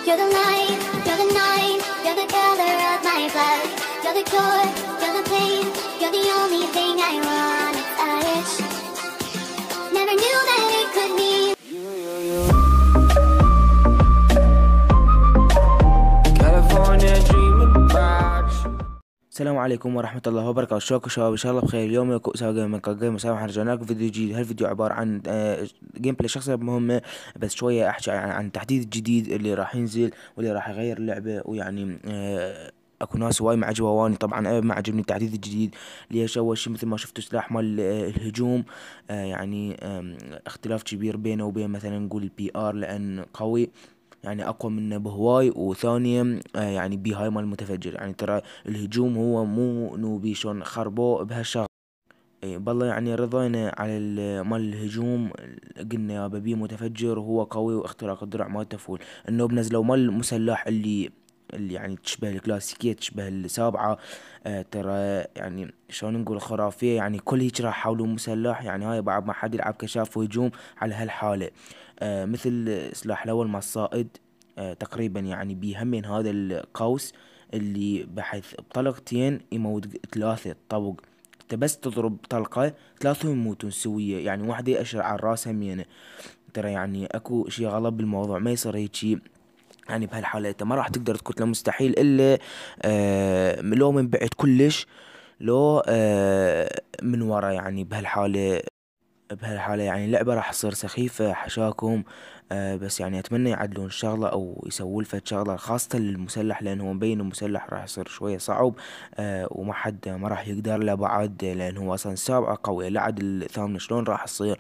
You're the light, you're the night, you're the color of my blood. You're the joy, you're the pain, you're the only thing I want to touch. Never knew that it could be. السلام عليكم ورحمة الله وبركاته. شلونكم شباب؟ ان شاء الله بخير. اليوم لكم اسامة من جيم مسامح، رجعنا لكم فيديو جديد. هالفيديو عبارة عن جيم بلاي شخصية مهمة، بس شوية احكي عن التحديث الجديد اللي راح ينزل واللي راح يغير اللعبة. ويعني اكو ناس هواي معجبة طبعا انا ما عجبني التحديث الجديد. ليش؟ اول شي مثل ما شفتوا سلاح مال الهجوم يعني اختلاف كبير بينه وبين مثلا نقول البي ار، لان قوي يعني اقوى منه بهواي. وثانيا يعني بي هاي مال المتفجر. يعني ترى الهجوم هو مو نوبي شلون خربوه بهالشغله. اي بالله يعني رضينا على مال الهجوم، قلنا يا بي متفجر وهو قوي واختراق الدرع ما تفول. النوب نزلوا مال المسلح اللي يعني تشبه الكلاسيكية، تشبه السابعة. ترى يعني شلون نقول خرافية. يعني كل هيك راح يحاولون مسلح، يعني هاي بعد ما حد يلعب كشاف وهجوم على هالحالة. مثل سلاح الاول مع الصائد تقريبا يعني بيهمن هذا القوس اللي بحيث بطلقتين يموت ثلاثة طبق. انت بس تضرب طلقة ثلاثة يموتون سوية، يعني واحدة يأشر على الراس همينة. ترى يعني اكو شي غلط بالموضوع، ما يصير هيجي. يعني بهالحالة انت ما راح تقدر تقتله مستحيل الا لو من بعد كلش، لو من ورا. يعني بهالحالة يعني اللعبة راح تصير سخيفة حشاكم. بس يعني اتمنى يعدلون الشغلة او يسوون فد شغلة خاصة للمسلح، لان هو مبين المسلح راح يصير شوية صعب. وما حد ما راح يقدر له بعد، لان هو اصلا السابعة قوية. لا عاد الثامنة شلون راح تصير؟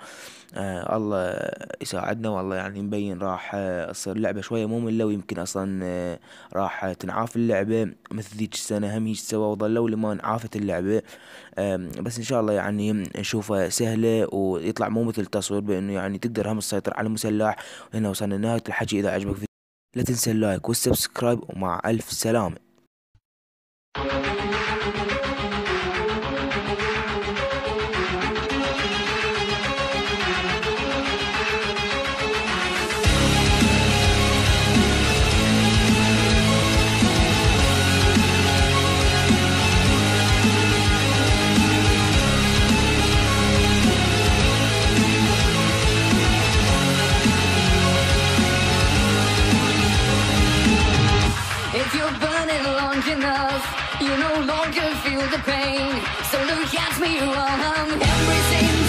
الله يساعدنا والله. يعني مبين راح تصير اللعبة شوية مملة، ويمكن اصلا راح تنعاف اللعبة مثل ذيك السنة. هم هيك سوا وظلوا لما انعافت اللعبة. بس ان شاء الله يعني نشوفها سهلة ويطلع مو مثل التصوير، بانه يعني تقدر هم تسيطر على المسلح. وهنا وصلنا لنهاية الحكي. اذا عجبك فيديو لا تنسى اللايك والسبسكرايب، ومع الف سلامة. If you're burning long enough, you no longer feel the pain. So look at me while I'm everything.